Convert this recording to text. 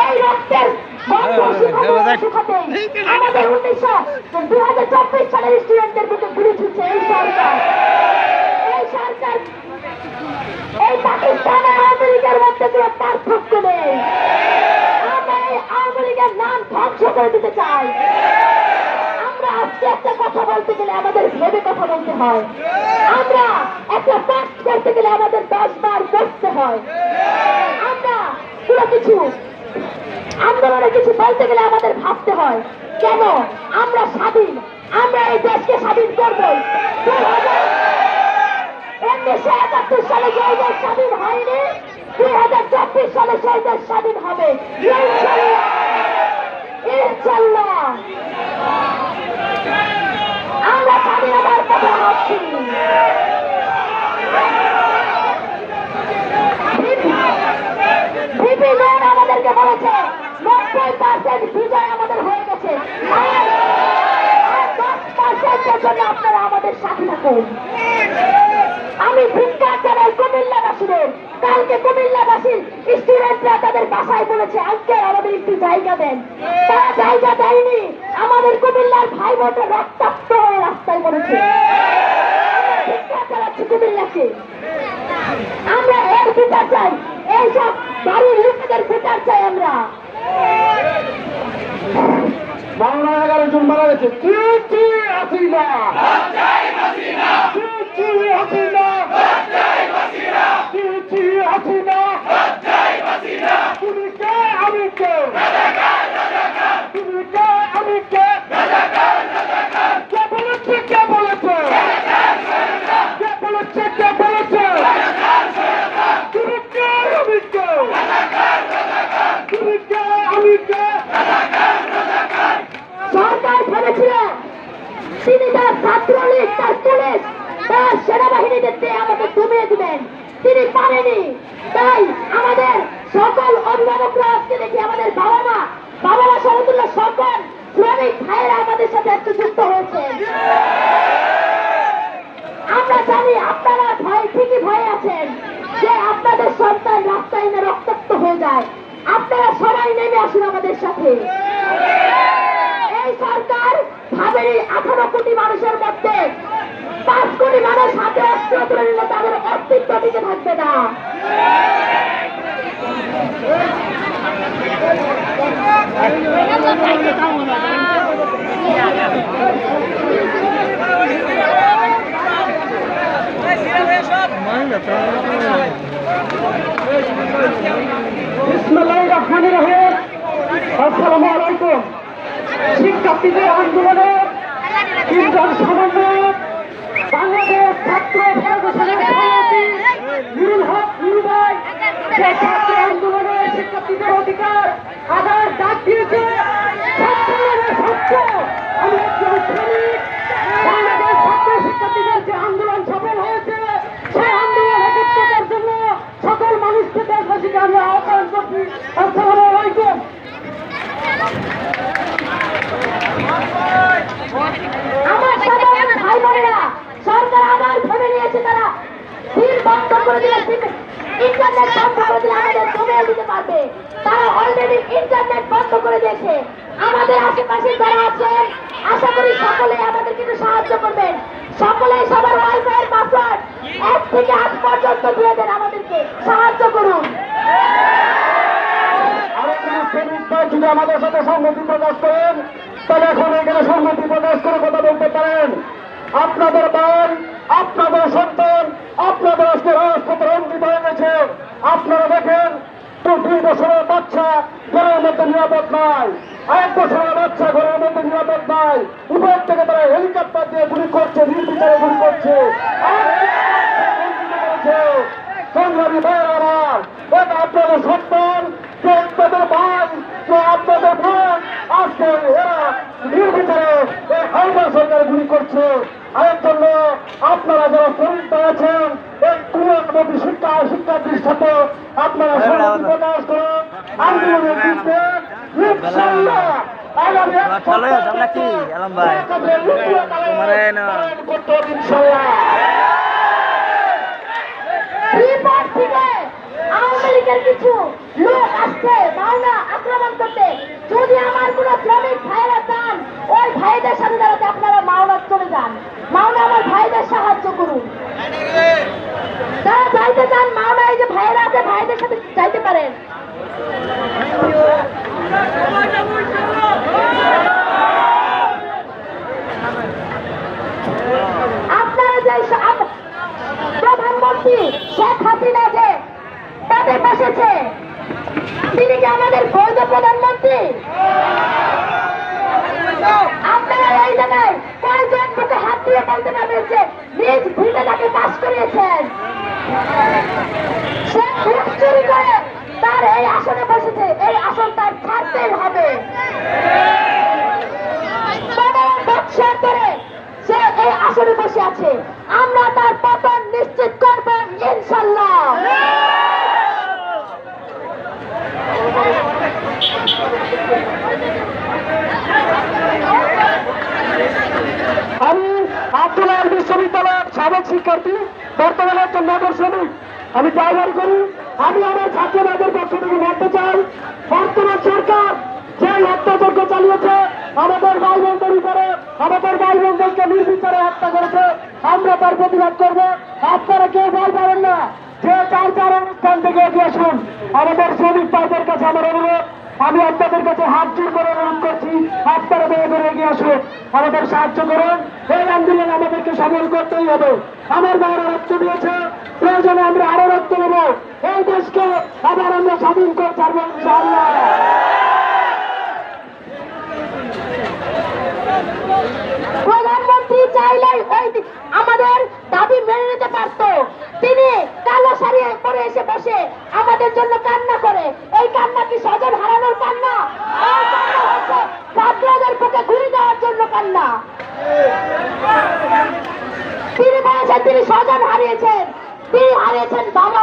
এই রক্তের আমাদের 2024 সালের স্টুডেন্টদের বুকে গুলি ছুটছে এই সরকার। এই পাকিস্তান আর আওয়ামী লীগের মধ্যে কোনো পার্থক্য নেই। আমরা এই আওয়ামী লীগের নাম ধ্বংস করে দিতে চাই। আমরা আজকে একটা কথা বলতে গেলে আমাদের ভেবে কথা বলতে হয়। আমরা একটা পাঠ করতে গেলে আমাদের 10 বার বসতে হয়। আমরা পুরো কিছু আন্দোলনে কিছু বলতে গেলে আমাদের ভাবতে হয়। কেন আমরা স্বাধীন, আমরা এই দেশকে স্বাধীন করবো। 1971 সালে যে দেশ স্বাধীন হয়নি, 2024 সালে সেই দেশ স্বাধীন হবে ইনশাআল্লাহ। আমরা স্বাধীনতার কথা ভাবছি। আমাদেরকে বলেছে 90% বিজয় আমাদের হয়ে গেছে, 10%-এর জন্য আপনারা আমাদের সাথে থাকুন। আমি ধিক্কার জানাই কুমিল্লাবাসীদের। কালকে কুমিল্লাবাসীর স্টুডেন্টরা তাদের বাসায় বলেছে আঙ্কেল আমাদের একটু জায়গা দেন। তারা জায়গা দেয়নি। আমাদের কুমিল্লার ভাই বোনরা রক্তাক্ত হয়ে রাস্তায় বলেছে। ধিক্কার জানাচ্ছি কুমিল্লাকে। আমরা এর বিচার চাই, এইসব বাড়ির লোকেদের বিচার চাই। আমরা 11 জন মারা গেছে। হাসিনা তুমি কে আমি কে, তুমি কে আমি কে, কে বলেছে কে বলেছে, কে বলেছে কে বলেছে, তুমি কে আমি কে, তুমি কে আমি কে। সরকার ভেবেছিল তিনি তার ছাত্রলীগ, তার পুলিশ, তার সেনাবাহিনীতে আমাকে দমিয়ে দিবেন। তিনি পারেনি। তাই আমাদের সকল অভিভাবকরা আজকে দেখি আমাদের বাবা মা সমতুল্য সকল শ্রমিক ভাইয়েরা আমাদের সাথে একটু যুক্ত হয়েছে। আমরা জানি আপনারা ভয় ঠিকই ভয় আছেন যে আপনাদের সন্তান রাস্তায় না রক্তাক্ত হয়ে যায়। আপনারা সবাই নেমে আসুন আমাদের সাথে। এই সরকার ভাবেনি 18 কোটি মানুষের মধ্যে 5 কোটি মানুষ হাতে অস্ত্র তুলে নিলে তাদের অস্তিত্ব টিকে থাকবে না। বিসমিল্লাহির রহমানির রহিম। আসসালামু আলাইকুম। শিক্ষার্থীদের আন্দোলনে 3 জন সমন্বয়ক, বাংলাদেশ ছাত্র ফেডারেশনের সভাপতি নুরুল হক নুরু ভাই সেই ছাত্র আন্দোলনে শিক্ষার্থীদের অধিকার আদার ডাক দিয়েছে। আমি একজন শ্রমিক। বাংলাদেশ ছাত্র শিক্ষার্থীদের যে আন্দোলন সফল হয়েছে সেই আন্দোলন একত্রিতের জন্য সকল মানুষকে দেশবাসীকে আমি আহ্বান করছি। আসসালামু আলাইকুম। আমার সাধারণ ভাই বোনেরা, সরকার আবার ভেবে নিয়েছে তারা সিল বন্ধ করে দিলে, ইন্টারনেট বন্ধ করে দিলে আমাদের জমিয়ে দিতে পারবে। তারা অলরেডি ইন্টারনেট বন্ধ করে দিয়েছে। আমাদের আশেপাশে যারা আছেন আশা করি সকলে আমাদের কিন্তু সাহায্য করবেন। সকলে সবার ওয়াইফাই পাসওয়ার্ড 1 থেকে 8 পর্যন্ত দিয়ে দেন, আমাদেরকে সাহায্য করুন। যদি আমাদের সাথে সংহতি প্রকাশ করেন তাহলে এখন এখানে সংহতি প্রকাশ করে কথা বলতে পারেন। আপনাদের বোন, আপনাদের সন্তান, আপনাদের আজকে রাজপথে রঞ্জিত হয়ে গেছে। আপনারা দেখেন তো 2 বছরের বাচ্চা ঘরের মধ্যে নিরাপদ নাই, 1 বছরের বাচ্চা ঘরের মধ্যে নিরাপদ নাই। উপর থেকে তারা হেলিকপ্টার দিয়ে গুলি করছে, নির্বিচারে গুলি করছে। সংগ্রামী ভাইয়ের আমার, এটা আপনাদের সন্তান, আপনাদের ভাই, আপনাদের বোন, আজকে এরা নির্বিচারে এই হাইডা সরকার গুলি করছে। এর জন্য আপনারা যারা শ্রমিক আছেন এই কুলমী শিক্ষার্থীর সাথে আপনারা সংহতি প্রকাশ করুন। আন্দোলনের বিরুদ্ধে ইনশাআল্লাহ আগামী 1 সপ্তাহ আওয়ামী লীগের কিছু লোক আসছে মাওনা আক্রমণ করতে। যদি আমার কোনো শ্রমিক ভাইয়েরা চান ওই ভাইদের সাথে দাঁড়াতে আপনারা মাওনা চলে যান, মাওনা আমার ভাইদের সাহায্য করুন। যারা যাইতে চান মাওনা, এই যে ভাইয়েরা আছে ভাইদের সাথে যাইতে পারেন। আপনারা যে প্রধানমন্ত্রী শেখ হাসিনা যে তাদের বসেছে, তিনি কি আমাদের বৈধ প্রধানমন্ত্রী? আপনারা এই জায়গায় কয়েকজন মুখে হাত দিয়ে বলতে পারবেন যে নিজ ভিটে তাকে পাশ করিয়েছেন? সে ভোট চুরি করে তার এই আসনে বসেছে, এই আসন তার ছাড়তেই হবে। 15 বছর ধরে সে এই আসনে বসে আছে, আমরা তার পতন নিশ্চিত করব ইনশাল্লাহ। আমি আব্দুল্লাহ বিশ্ববিদ্যালয়ের সাবেক শিক্ষার্থী, বর্তমানে একজন নগর শ্রমিক। আমি ড্রাইভার করি। আমি আমার ছাত্রদের পক্ষ থেকে বলতে চাই, বর্তমান সরকার যে হত্যাযজ্ঞ চালিয়েছে, আমাদের ভাই বোনদের উপরে, আমাদের ভাই বোনদেরকে নির্বিচারে হত্যা করেছে, আমরা তার প্রতিবাদ করবো। আপনারা কেউ ভয় পাবেন না, যে যার অনুষ্ঠান থেকে এগিয়ে আসুন। আমাদের শ্রমিক ভাইদের কাছে আমার অনুরোধ, আমি আপনাদের কাছে হাত জোর করে অনুরোধ করছি, আপনারা দয়া করে এগিয়ে আসুন, আমাদের সাহায্য করুন। এই আন্দোলন আমাদেরকে সফল করতেই হবে। আমার ভাইয়েরা রক্ত দিয়েছে, প্রয়োজনে আমরা আরো রক্ত নেব। এই দেশকে আবার আমরা স্বাধীন করে ছাড়বো ইনশাআল্লাহ। প্রধানমন্ত্রী চাইলে ওই আমাদের দাবি মেনে নিতে পারতো। তিনি কালো শাড়ি পরে এসে বসে আমাদের জন্য কান্না করে। এই কান্না কি স্বজন হারানোর কান্না? এই কান্না হচ্ছে ছাত্রদের বুকে ঘুরে দেওয়ার জন্য কান্না। তিনি বলেছেন তিনি স্বজন হারিয়েছেন, তিনি হারিয়েছেন বাবা